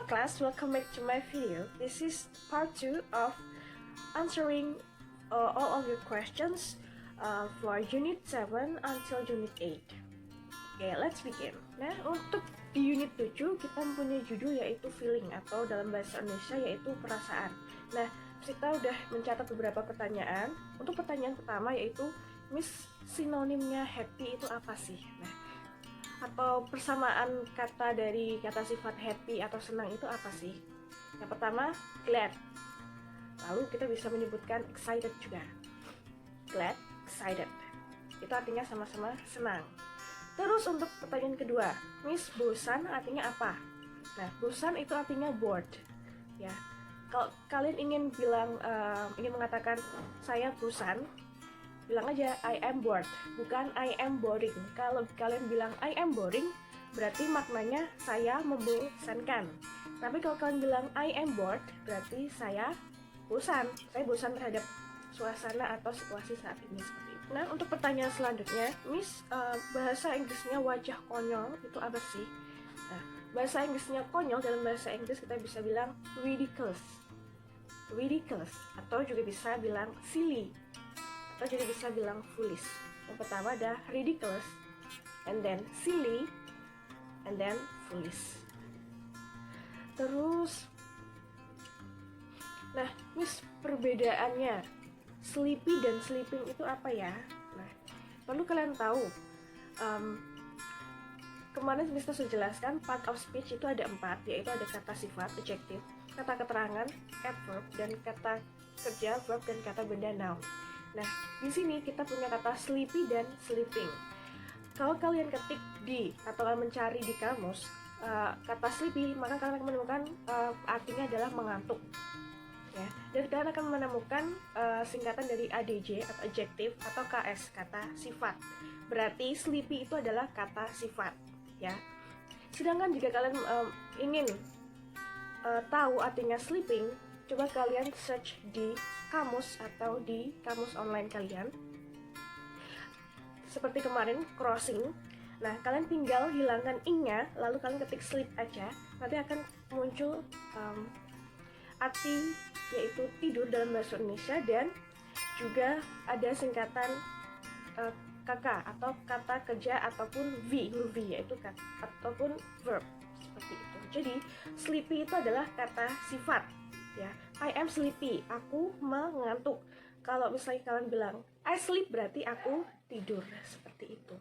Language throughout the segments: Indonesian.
class, welcome back to my video. This is part 2 of answering all of your questions for Unit 7 until Unit 8. Okay, let's begin. Nah, untuk di Unit 7 kita mempunyai judul yaitu feeling atau dalam bahasa Indonesia yaitu perasaan. Nah, kita udah mencatat beberapa pertanyaan. Untuk pertanyaan pertama yaitu Miss, sinonimnya happy itu apa sih? Nah, atau persamaan kata dari kata sifat happy atau senang itu apa sih? Yang pertama, glad. Lalu kita bisa menyebutkan excited juga. Glad, excited. Itu artinya sama-sama senang. Terus untuk pertanyaan kedua, Miss, bosan artinya apa? Nah, bosan itu artinya bored. Ya, kalau kalian ingin mengatakan saya bosan, bilang aja I am bored, bukan I am boring. Kalau kalian bilang I am boring, berarti maknanya saya membosankan. Tapi kalau kalian bilang I am bored, berarti saya bosan. Saya bosan terhadap suasana atau situasi saat ini seperti itu. Nah, untuk pertanyaan selanjutnya, Miss, bahasa Inggrisnya wajah konyol itu apa sih? Nah, bahasa Inggrisnya konyol dalam bahasa Inggris kita bisa bilang ridiculous, atau juga bisa bilang silly, atau juga bisa bilang foolish. Yang pertama ada ridiculous, and then silly, and then foolish. Terus, nah, Miss, perbedaannya sleepy dan sleeping itu apa ya? Nah, perlu kalian tahu. Kemarin kita sudah jelaskan part of speech itu ada 4, yaitu ada kata sifat, adjective, kata keterangan, adverb, dan kata kerja, verb, dan kata benda, noun. Nah, di sini kita punya kata sleepy dan sleeping. Kalau kalian ketik di atau kalian mencari di kamus kata sleepy, maka kalian akan menemukan artinya adalah mengantuk. Ya, dan kalian akan menemukan singkatan dari ADJ atau adjective atau KS, kata sifat. Berarti sleepy itu adalah kata sifat. Ya. Sedangkan jika kalian ingin tahu artinya sleeping, coba kalian search di kamus atau di kamus online kalian. Seperti kemarin, crossing. Nah, kalian tinggal hilangkan ing-nya, lalu kalian ketik sleep aja. Nanti akan muncul arti yaitu tidur dalam bahasa Indonesia, dan juga ada singkatan KK atau kata kerja ataupun huruf V yaitu ataupun verb seperti itu. Jadi, sleepy itu adalah kata sifat. Ya, I am sleepy, aku mengantuk. Kalau misalnya kalian bilang I sleep, berarti aku tidur, seperti itu.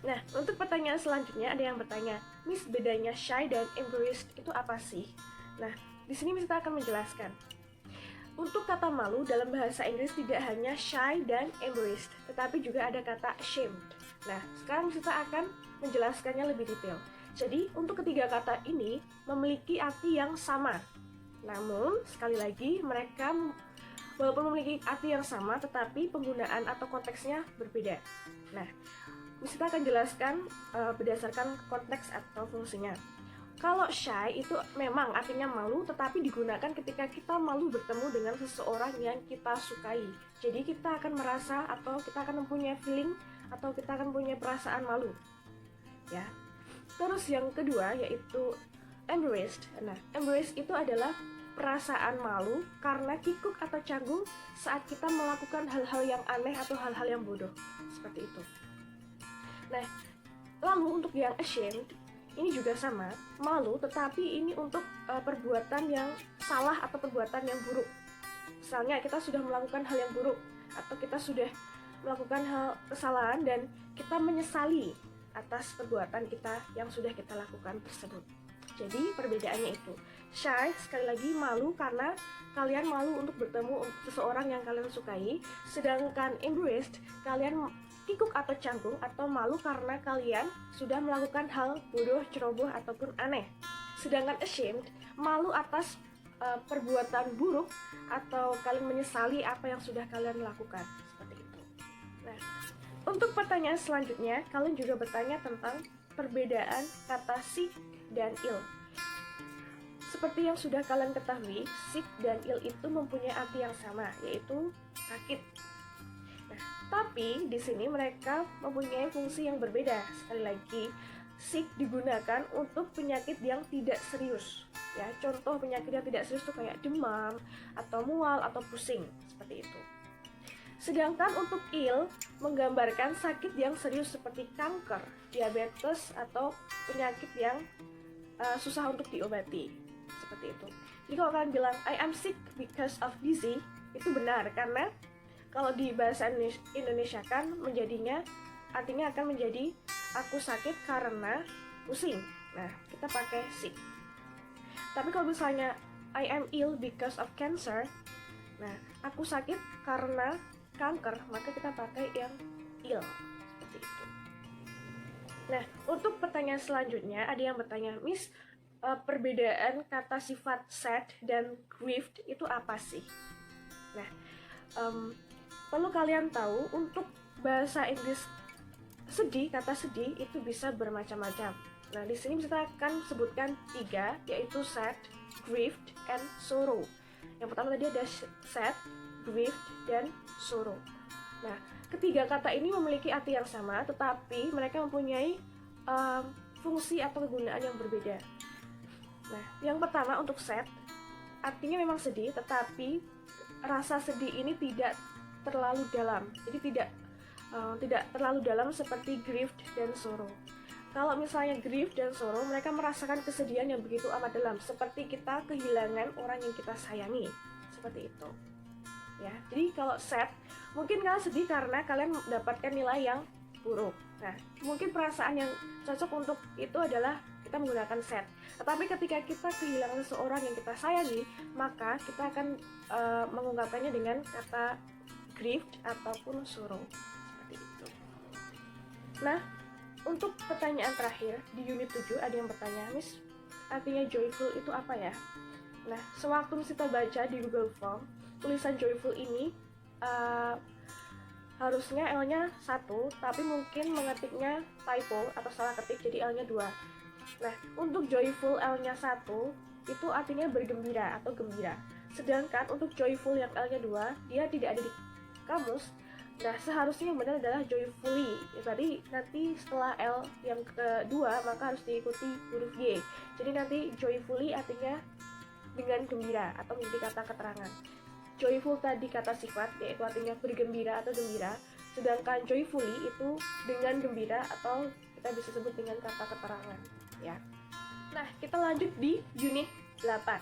Nah, untuk pertanyaan selanjutnya ada yang bertanya, Miss, bedanya shy dan embarrassed itu apa sih? Nah, di sini kita akan menjelaskan. Untuk kata malu dalam bahasa Inggris tidak hanya shy dan embarrassed, tetapi juga ada kata ashamed. Nah, sekarang kita akan menjelaskannya lebih detail. Jadi, untuk ketiga kata ini memiliki arti yang sama. Namun, sekali lagi, mereka walaupun memiliki arti yang sama, tetapi penggunaan atau konteksnya berbeda. Nah, kita akan jelaskan berdasarkan konteks atau fungsinya. Kalau shy itu memang artinya malu, tetapi digunakan ketika kita malu bertemu dengan seseorang yang kita sukai. Jadi, kita akan merasa atau kita akan mempunyai feeling atau kita akan punya perasaan malu. Ya. Terus yang kedua yaitu embarrassed. Nah, embarrassed itu adalah perasaan malu karena kikuk atau canggung saat kita melakukan hal-hal yang aneh atau hal-hal yang bodoh. Seperti itu. Nah, lalu untuk yang ashamed, ini juga sama, malu tetapi ini untuk perbuatan yang salah atau perbuatan yang buruk. Misalnya kita sudah melakukan hal yang buruk atau kita sudah melakukan hal kesalahan dan kita menyesali atas perbuatan kita yang sudah kita lakukan tersebut. Jadi perbedaannya itu, shy sekali lagi malu karena kalian malu untuk bertemu seseorang yang kalian sukai, sedangkan embarrassed kalian kikuk atau canggung atau malu karena kalian sudah melakukan hal bodoh, ceroboh ataupun aneh. Sedangkan ashamed malu atas perbuatan buruk atau kalian menyesali apa yang sudah kalian lakukan, seperti itu. Nah, untuk pertanyaan selanjutnya, kalian juga bertanya tentang perbedaan kata sick dan ill. Seperti yang sudah kalian ketahui, sick dan ill itu mempunyai arti yang sama, yaitu sakit. Nah, tapi di sini mereka mempunyai fungsi yang berbeda. Sekali lagi, sick digunakan untuk penyakit yang tidak serius. Ya, contoh penyakit yang tidak serius itu kayak demam atau mual atau pusing seperti itu. Sedangkan untuk ill menggambarkan sakit yang serius seperti kanker, diabetes atau penyakit yang susah untuk diobati seperti itu. Jadi kalau kalian bilang I am sick because of disease, itu benar karena kalau di bahasa Indonesia kan menjadinya artinya akan menjadi aku sakit karena pusing. Nah, kita pakai sick. Tapi kalau misalnya I am ill because of cancer, nah, aku sakit karena kanker, maka kita pakai yang ill seperti itu. Nah, untuk pertanyaan selanjutnya ada yang bertanya, Miss, perbedaan kata sifat sad dan grieved itu apa sih? Nah, perlu kalian tahu untuk bahasa Inggris sedih, kata sedih itu bisa bermacam-macam. Nah, di sini kita akan sebutkan 3, yaitu sad, grieved, and sorrow. Yang pertama tadi ada sad, grieved, dan sorrow. Nah, ketiga kata ini memiliki arti yang sama, tetapi mereka mempunyai fungsi atau kegunaan yang berbeda. Nah, yang pertama untuk sad, artinya memang sedih, tetapi rasa sedih ini tidak terlalu dalam. Jadi tidak terlalu dalam seperti grieved dan sorrow. Kalau misalnya grief dan sorrow, mereka merasakan kesedihan yang begitu amat dalam, seperti kita kehilangan orang yang kita sayangi, seperti itu. Ya, jadi kalau sad, mungkin kalian sedih karena kalian mendapatkan nilai yang buruk. Nah, mungkin perasaan yang cocok untuk itu adalah kita menggunakan sad. Tetapi ketika kita kehilangan seseorang yang kita sayangi, maka kita akan mengungkapkannya dengan kata grieved ataupun sorrow. Nah, untuk pertanyaan terakhir di unit 7 ada yang bertanya, Miss, artinya joyful itu apa ya? Nah, sewaktu kita baca di Google Form, tulisan joyful ini harusnya L-nya 1, tapi mungkin mengetiknya typo atau salah ketik jadi L-nya 2. Nah, untuk joyful L-nya 1 itu artinya bergembira atau gembira. Sedangkan untuk joyful yang L-nya 2, dia tidak ada di kamus. Nah, seharusnya yang benar adalah joyfully. Ya, tadi nanti setelah L yang kedua maka harus diikuti huruf Y. Jadi nanti joyfully artinya dengan gembira atau menjadi kata keterangan. Joyful tadi kata sifat, yaitu artinya bergembira atau gembira. Sedangkan joyfully itu dengan gembira atau kita bisa sebut dengan kata keterangan. Ya. Nah, kita lanjut di unit 8.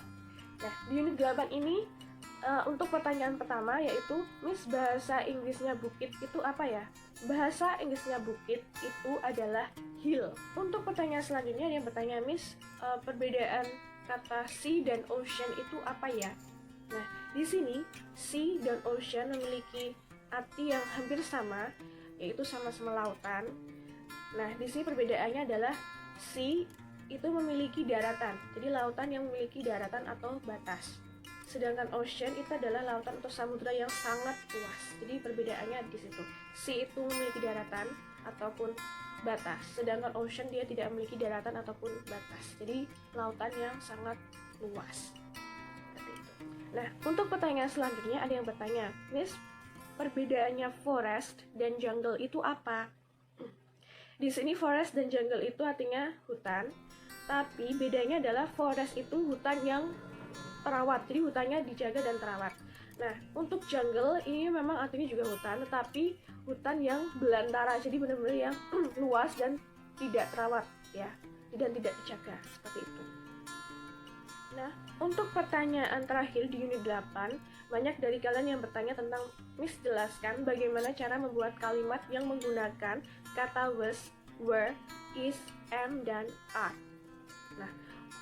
Nah, di unit 8 ini untuk pertanyaan pertama yaitu, Miss, bahasa Inggrisnya bukit itu apa ya? Bahasa Inggrisnya bukit itu adalah hill. Untuk pertanyaan selanjutnya yang bertanya, Miss, perbedaan kata sea dan ocean itu apa ya? Nah, di sini sea dan ocean memiliki arti yang hampir sama, yaitu sama-sama lautan. Nah, di sini perbedaannya adalah sea itu memiliki daratan, jadi lautan yang memiliki daratan atau batas. Sedangkan ocean itu adalah lautan atau samudra yang sangat luas. Jadi perbedaannya di situ. Sea itu memiliki daratan ataupun batas, sedangkan ocean dia tidak memiliki daratan ataupun batas. Jadi lautan yang sangat luas. Seperti itu. Nah, untuk pertanyaan selanjutnya ada yang bertanya, Miss, perbedaannya forest dan jungle itu apa? Di sini forest dan jungle itu artinya hutan, tapi bedanya adalah forest itu hutan yang terawat, jadi hutannya dijaga dan terawat. Nah, untuk jungle ini memang artinya juga hutan, tetapi hutan yang belantara, jadi benar-benar yang luas dan tidak terawat, ya, dan tidak dijaga, seperti itu. Nah, untuk pertanyaan terakhir di unit 8, banyak dari kalian yang bertanya tentang, Miss, jelaskan bagaimana cara membuat kalimat yang menggunakan kata was, were, is, am, dan are. Nah,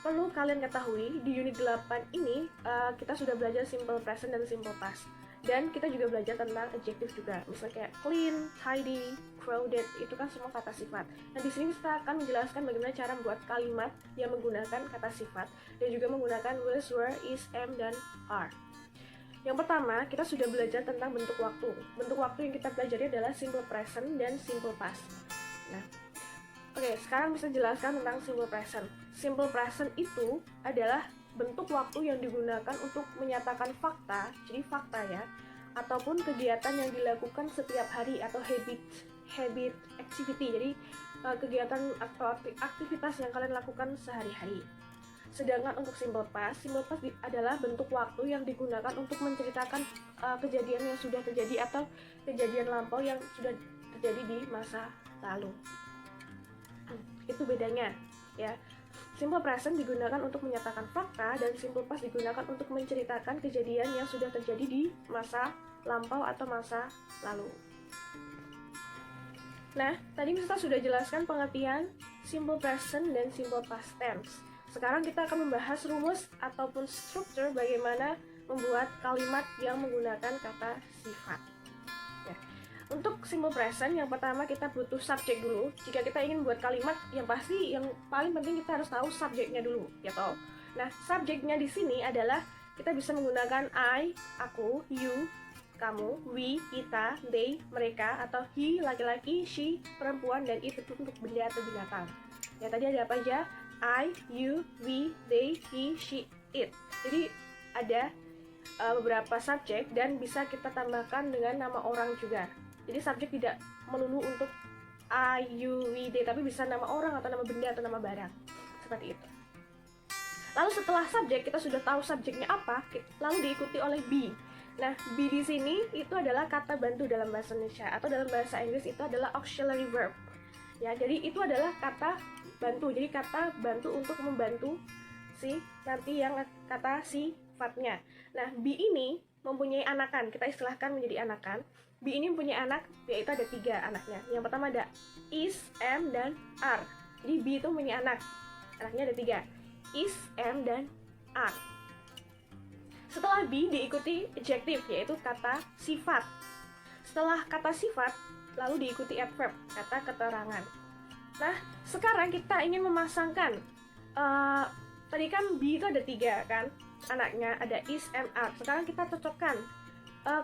perlu kalian ketahui di unit 8 ini kita sudah belajar simple present dan simple past, dan kita juga belajar tentang adjective juga, misalnya kayak clean, tidy, crowded, itu kan semua kata sifat. Nah, di sini kita akan menjelaskan bagaimana cara membuat kalimat yang menggunakan kata sifat dan juga menggunakan was, were, is, am, dan are. Yang pertama, kita sudah belajar tentang bentuk waktu. Bentuk waktu yang kita pelajari adalah simple present dan simple past. Nah, oke, sekarang bisa jelaskan tentang simple present. Simple present itu adalah bentuk waktu yang digunakan untuk menyatakan fakta, jadi fakta ya, ataupun kegiatan yang dilakukan setiap hari atau habit activity. Jadi kegiatan atau aktivitas yang kalian lakukan sehari-hari. Sedangkan untuk simple past adalah bentuk waktu yang digunakan untuk menceritakan kejadian yang sudah terjadi atau kejadian lampau yang sudah terjadi di masa lalu. Itu bedanya, ya. Simple present digunakan untuk menyatakan fakta dan simple past digunakan untuk menceritakan kejadian yang sudah terjadi di masa lampau atau masa lalu. Nah, tadi kita sudah jelaskan pengertian simple present dan simple past tense. Sekarang kita akan membahas rumus ataupun struktur bagaimana membuat kalimat yang menggunakan kata sifat. Ya. Untuk simple present, yang pertama kita butuh subjek dulu. Jika kita ingin buat kalimat, yang pasti yang paling penting kita harus tahu subjeknya dulu, ya toh. Nah, subjeknya di sini adalah kita bisa menggunakan I, aku, you, kamu, we, kita, they, mereka, atau he, laki-laki, she, perempuan, dan it untuk benda atau binatang. Ya, tadi ada apa aja? I, you, we, they, he, she, it. Jadi ada beberapa subjek dan bisa kita tambahkan dengan nama orang juga. Jadi subjek tidak melulu untuk I, you, we, they, tapi bisa nama orang atau nama benda atau nama barang. Seperti itu. Lalu setelah subjek, kita sudah tahu subjeknya apa, lalu diikuti oleh be. Nah, be di sini itu adalah kata bantu dalam bahasa Indonesia, atau dalam bahasa Inggris itu adalah auxiliary verb. Ya, jadi itu adalah kata bantu. Jadi kata bantu untuk membantu si nanti yang kata sifatnya. Nah, be ini mempunyai anakan, kita istilahkan menjadi anakan. Be ini mempunyai anak, yaitu ada 3 anaknya. Yang pertama ada is, am, dan are. Jadi be itu mempunyai anak, anaknya ada 3, is, am, dan are. Setelah be diikuti adjective, yaitu kata sifat. Setelah kata sifat lalu diikuti adverb, kata keterangan. Nah, sekarang kita ingin memasangkan tadi kan be itu ada 3 kan anaknya, ada is, am, are. Sekarang kita cocokkan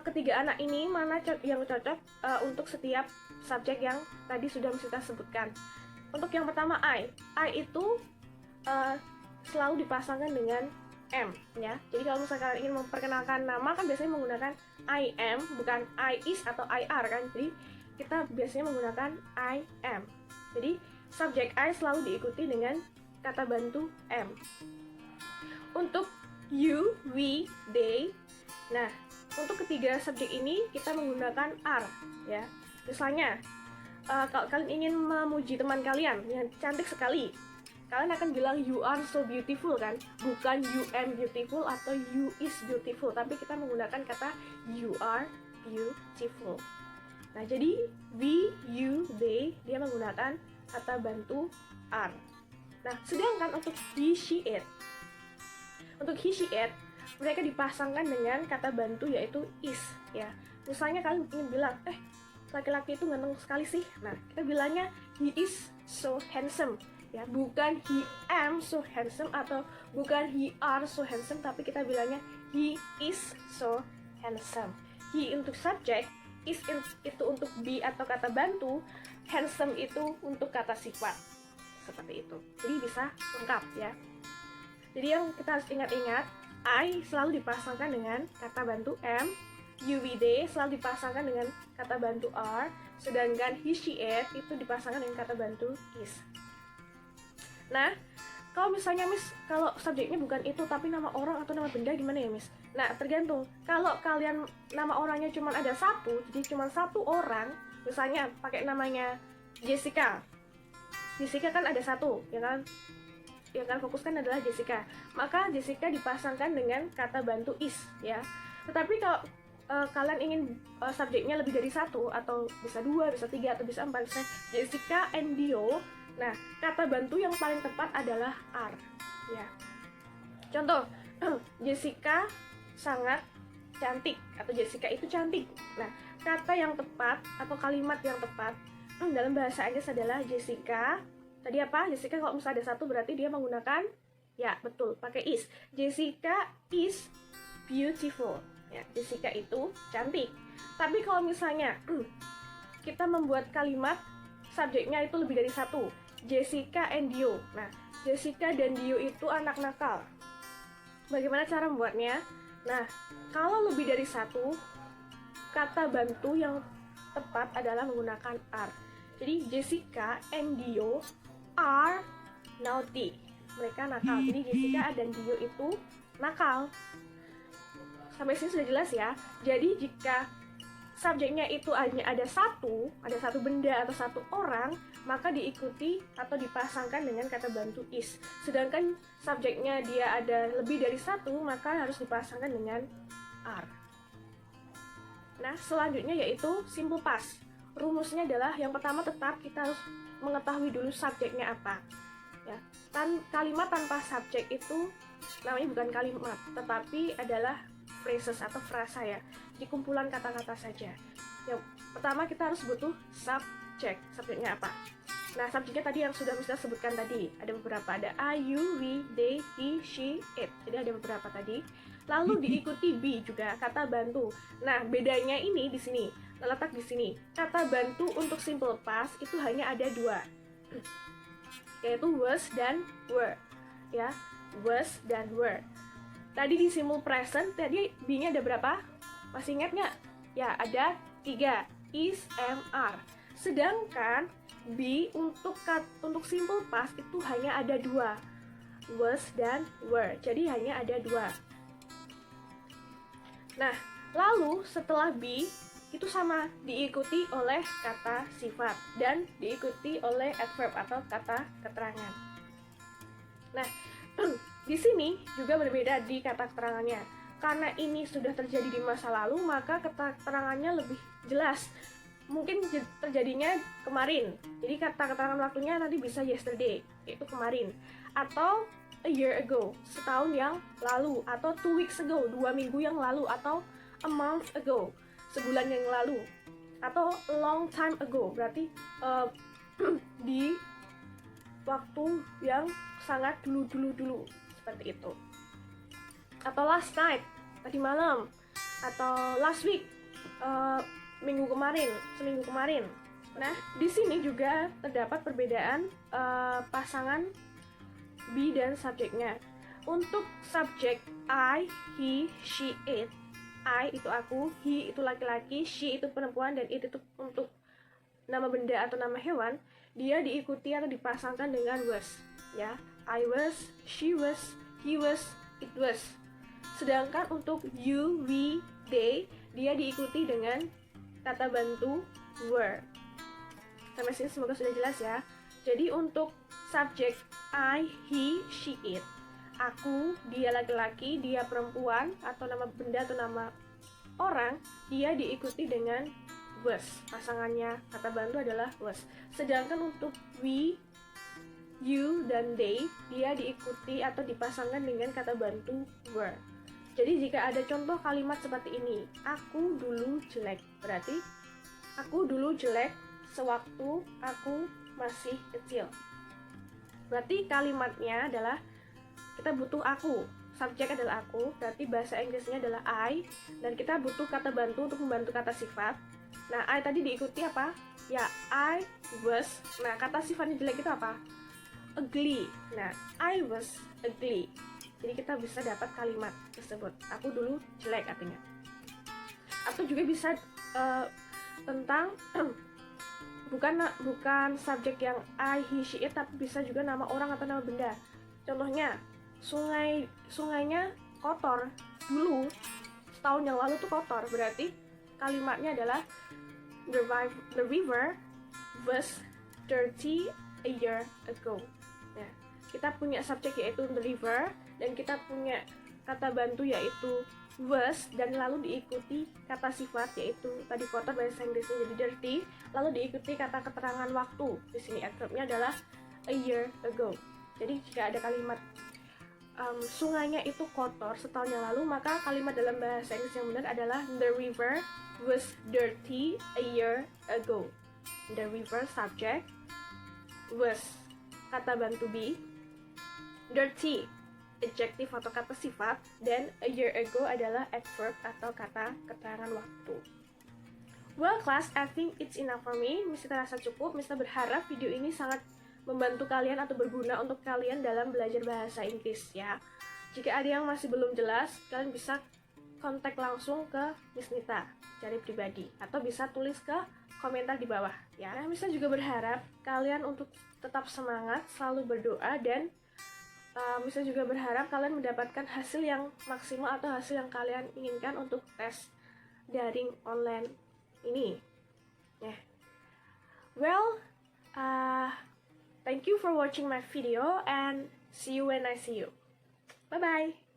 ketiga anak ini mana yang cocok untuk setiap subjek yang tadi sudah kita sebutkan. Untuk yang pertama I itu selalu dipasangkan dengan am, ya. Jadi kalau misalkan kalian ingin memperkenalkan nama kan biasanya menggunakan I am, bukan I is atau I are kan. Jadi kita biasanya menggunakan I am. Jadi subjek I selalu diikuti dengan kata bantu am. Untuk you, we, they. Nah, untuk ketiga subjek ini kita menggunakan are, ya. Misalnya kalau kalian ingin memuji teman kalian yang cantik sekali, kalian akan bilang you are so beautiful kan, bukan you am beautiful atau you is beautiful, tapi kita menggunakan kata you are beautiful. Nah, jadi we, you, they dia menggunakan kata bantu are. Nah, sedangkan untuk he, she, it, mereka dipasangkan dengan kata bantu yaitu is, ya. Misalnya kalian ingin bilang, laki-laki itu ganteng sekali sih. Nah, kita bilangnya he is so handsome, ya, bukan he am so handsome atau bukan he are so handsome, tapi kita bilangnya he is so handsome. He untuk subjek, is itu untuk be atau kata bantu, handsome itu untuk kata sifat. Seperti itu. Jadi bisa lengkap, ya. Jadi yang kita harus ingat-ingat, I selalu dipasangkan dengan kata bantu am, you, we, they selalu dipasangkan dengan kata bantu are, sedangkan he, she, it itu dipasangkan dengan kata bantu is. Nah, kalau misalnya Miss, kalau subjeknya bukan itu tapi nama orang atau nama benda gimana ya Miss? Nah, tergantung. Kalau kalian nama orangnya cuma ada 1, jadi cuma 1 orang, misalnya pakai namanya Jessica. Jessica kan ada 1, ya kan? Yang kalian fokuskan adalah Jessica. Maka Jessica dipasangkan dengan kata bantu is, ya. Tetapi kalau kalian ingin subjeknya lebih dari 1 atau bisa 2, bisa 3 atau bisa 4, misalnya Jessica and Dio. Nah, kata bantu yang paling tepat adalah are, ya. Contoh, Jessica sangat cantik atau Jessica itu cantik. Nah, kata yang tepat atau kalimat yang tepat dalam bahasa Inggris adalah Jessica. Tadi apa? Jessica kalau misalnya ada 1 berarti dia menggunakan, ya betul, pakai is. Jessica is beautiful. Ya, Jessica itu cantik. Tapi kalau misalnya kita membuat kalimat subjeknya itu lebih dari 1, Jessica and Dio. Nah, Jessica dan Dio itu anak nakal. Bagaimana cara membuatnya? Nah, kalau lebih dari 1, kata bantu yang tepat adalah menggunakan are. Jadi Jessica and Dio are naughty. Mereka nakal. Jadi Jessica dan Dio itu nakal. Sampai sini sudah jelas ya. Jadi jika subjeknya itu hanya ada satu benda atau satu orang, maka diikuti atau dipasangkan dengan kata bantu is. Sedangkan subjeknya dia ada lebih dari satu, maka harus dipasangkan dengan are. Nah, selanjutnya yaitu simple past. Rumusnya adalah yang pertama tetap kita harus mengetahui dulu subjeknya apa. Ya, kalimat tanpa subjek itu namanya bukan kalimat, tetapi adalah phrases atau frasa ya. Jadi kumpulan kata-kata saja. Yang pertama kita harus butuh subjek. Subjeknya apa? Nah, subjeknya tadi yang sudah kita sebutkan tadi. Ada beberapa, ada I, you, we, they, he, she, it. Jadi ada beberapa tadi. Lalu diikuti be juga, kata bantu. Nah, bedanya ini di sini. Terletak di sini. Kata bantu untuk simple past itu hanya ada dua, yaitu was dan were. Ya, was dan were. Tadi di simple present, tadi be-nya ada berapa? Masih ingat nggak? Ya, ada 3. Is, am, are. Sedangkan be untuk simple past itu hanya ada 2. Was dan were. Jadi hanya ada 2. Nah, lalu setelah be itu sama diikuti oleh kata sifat dan diikuti oleh adverb atau kata keterangan. Nah, di sini juga berbeda di kata keterangannya. Karena ini sudah terjadi di masa lalu, maka kata keterangannya lebih jelas. Mungkin terjadinya kemarin. Jadi kata keterangan waktunya nanti bisa yesterday, yaitu kemarin. Atau a year ago, setahun yang lalu. Atau 2 weeks ago, 2 minggu yang lalu. Atau a month ago, sebulan yang lalu. Atau a long time ago, berarti di waktu yang sangat dulu, seperti itu. Atau last night, tadi malam. Atau last week, seminggu kemarin. Nah, di sini juga terdapat perbedaan pasangan be dan subjeknya. Untuk subjek I, he, she, it. I itu aku, he itu laki-laki, she itu perempuan, dan it itu untuk nama benda atau nama hewan. Dia diikuti atau dipasangkan dengan was. Ya, I was, she was, he was, it was. Sedangkan untuk you, we, they, dia diikuti dengan kata bantu were. Sampai sini semoga sudah jelas ya. Jadi untuk subjek I, he, she, it, aku, dia laki-laki, dia perempuan, atau nama benda atau nama orang, dia diikuti dengan was. Pasangannya kata bantu adalah was. Sedangkan untuk we, you, dan they, dia diikuti atau dipasangkan dengan kata bantu were. Jadi jika ada contoh kalimat seperti ini, aku dulu jelek, berarti aku dulu jelek sewaktu aku masih kecil. Berarti kalimatnya adalah kita butuh aku, subjek adalah aku, berarti bahasa Inggrisnya adalah I, dan kita butuh kata bantu untuk membantu kata sifat. Nah, I tadi diikuti apa? Ya, I was. Nah, kata sifatnya jelek itu apa? Ugly. Nah, I was ugly. Jadi kita bisa dapat kalimat tersebut. Aku dulu jelek artinya. Atau juga bisa tentang bukan subjek yang I, he, she, it, tapi bisa juga nama orang atau nama benda. Contohnya, sungainya kotor dulu, setahun yang lalu tuh kotor. Berarti kalimatnya adalah the river was dirty a year ago. Nah, kita punya subjek yaitu the river, dan kita punya kata bantu yaitu was, dan lalu diikuti kata sifat yaitu tadi kotor bahasa Inggrisnya jadi dirty, lalu diikuti kata keterangan waktu. Di sini adverbnya adalah a year ago. Jadi jika ada kalimat sungainya itu kotor setahun yang lalu, maka kalimat dalam bahasa Inggris yang benar adalah the river was dirty a year ago. The river subject, was kata bantu be, dirty adjektif atau kata sifat, dan a year ago adalah adverb atau kata keterangan waktu. Well class, I think it's enough for me. Mister rasa cukup. Mister berharap video ini sangat membantu kalian atau berguna untuk kalian dalam belajar bahasa Inggris ya. Jika ada yang masih belum jelas, kalian bisa kontak langsung ke Miss Nita. cari pribadi atau bisa tulis ke komentar di bawah ya. Nah, Misa juga berharap kalian untuk tetap semangat, selalu berdoa, dan Misa juga berharap kalian mendapatkan hasil yang maksimal atau hasil yang kalian inginkan untuk tes daring online ini. Yeah. Well, thank you for watching my video and see you when I see you. Bye bye.